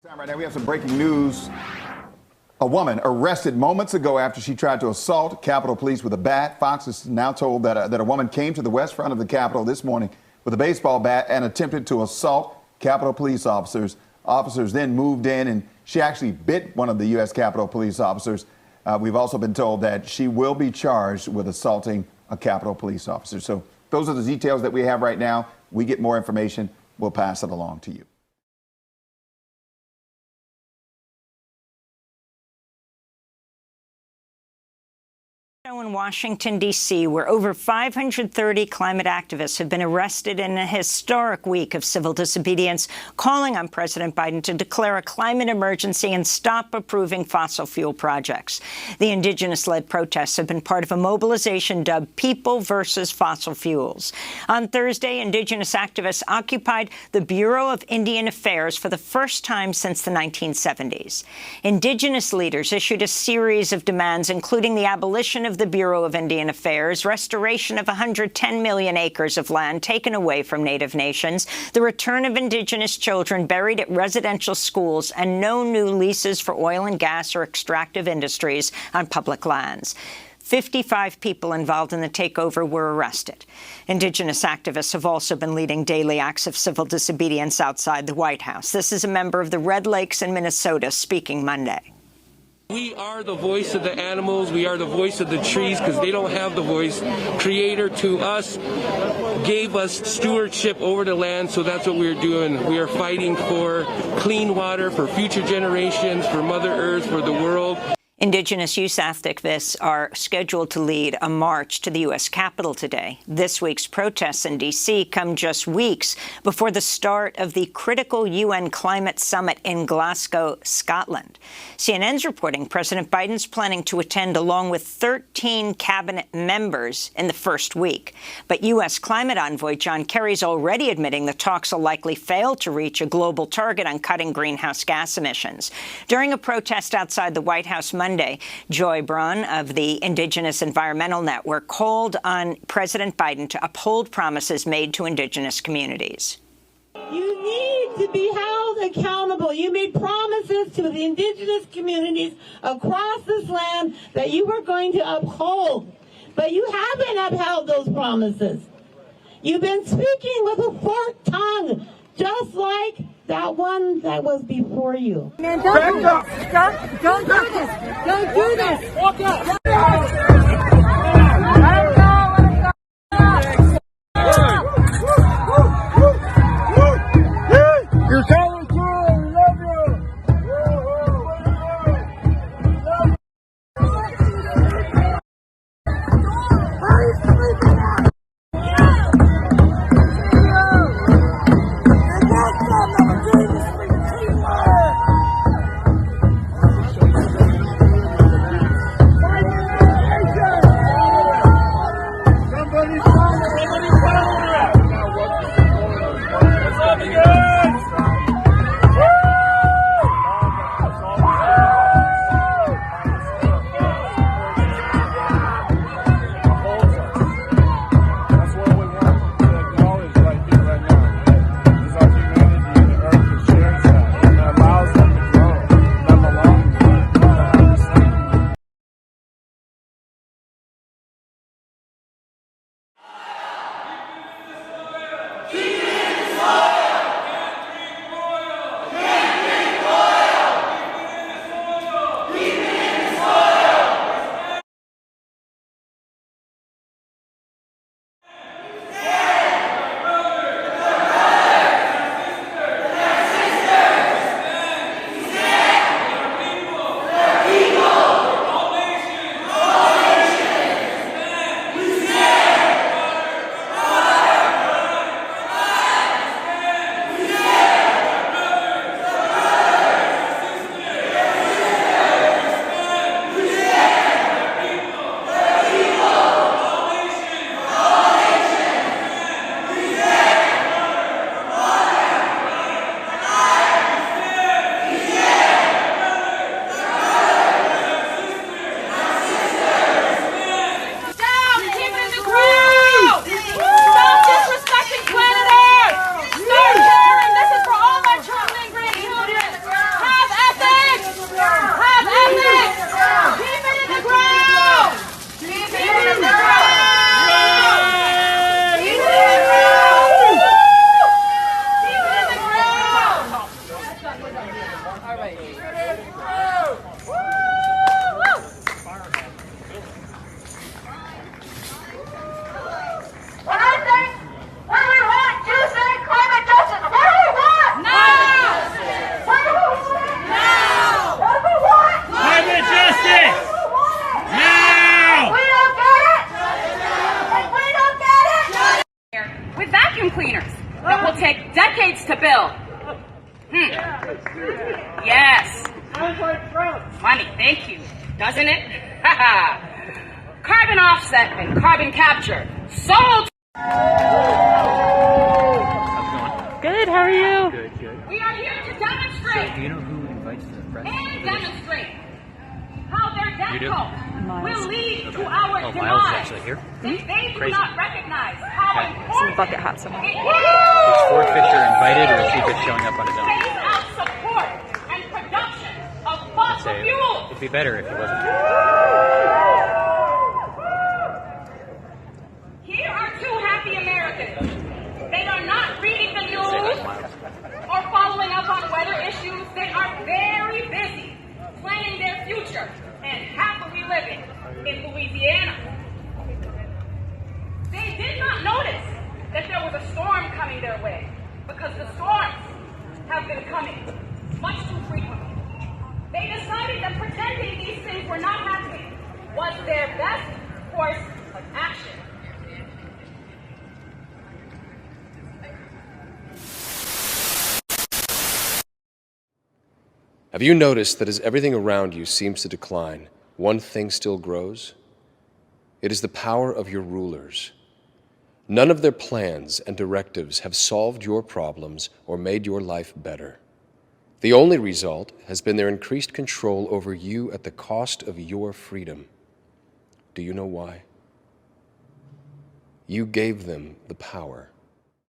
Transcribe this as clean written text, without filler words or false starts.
Right now we have some breaking news. A woman arrested moments ago after she tried to assault Capitol Police with a bat. Fox is now told that a woman came to the west front of the Capitol this morning with a baseball bat and attempted to assault Capitol Police officers. Officers then moved in and she actually bit one of the U.S. Capitol Police officers. We've also been told that she will be charged with assaulting a Capitol Police officer. So those are the details that we have right now. We get more information, we'll pass it along to you. In Washington, D.C., where over 530 climate activists have been arrested in a historic week of civil disobedience, calling on President Biden to declare a climate emergency and stop approving fossil fuel projects. The indigenous-led protests have been part of a mobilization dubbed People versus Fossil Fuels. On Thursday, indigenous activists occupied the Bureau of Indian Affairs for the first time since the 1970s. Indigenous leaders issued a series of demands, including the abolition of the Bureau of Indian Affairs, restoration of 110 million acres of land taken away from Native nations, the return of indigenous children buried at residential schools, and no new leases for oil and gas or extractive industries on public lands. 55 people involved in the takeover were arrested. Indigenous activists have also been leading daily acts of civil disobedience outside the White House. This is a member of the Red Lakes in Minnesota speaking Monday. We are the voice of the animals. We are the voice of the trees because they don't have the voice. Creator to us gave us stewardship over the land, so that's what we're doing. We are fighting for clean water for future generations, for Mother Earth, for the world. Indigenous youth activists are scheduled to lead a march to the U.S. Capitol today. This week's protests in D.C. come just weeks before the start of the critical UN climate summit in Glasgow, Scotland. CNN's reporting President Biden's planning to attend along with 13 cabinet members in the first week. But U.S. climate envoy John Kerry's already admitting the talks will likely fail to reach a global target on cutting greenhouse gas emissions. During a protest outside the White House Monday, Joy Braun of the Indigenous Environmental Network called on President Biden to uphold promises made to indigenous communities. You need to be held accountable. You made promises to the indigenous communities across this land that you were going to uphold, but you haven't upheld those promises. You've been speaking with a forked tongue, just like that one that was before you. Man, don't do this. Don't do this. Don't do this. Walk up. You're coming through. We love you. How are you sleeping now? cleaners that will take decades to build. Yes. Money, thank you. Doesn't it? Carbon offset and carbon capture. Sold. Good, how are you? Good. We are here to demonstrate. So do you know who invites the press? And demonstrate how their death You do? cult will lead to our Oh, Miles is demise. actually here? If they do Crazy. not recognize how Okay. important Bucket hat somewhere. it Is is Ford Fisher invited, or is he just showing up on his own? phase out support and production of fossil Say, fuels. it'd be better if he wasn't. Here are two happy Americans. They are not reading the Say news that, Miles. or following up on weather issues. They are very busy planning their future and happily living in Louisiana. They did not notice that there was a storm coming their way because the storms have been coming much too frequently. They decided that pretending these things were not happening was their best course of action. Have you noticed that as everything around you seems to decline, one thing still grows? It is the power of your rulers. None of their plans and directives have solved your problems or made your life better. The only result has been their increased control over you at the cost of your freedom. Do you know why? You gave them the power.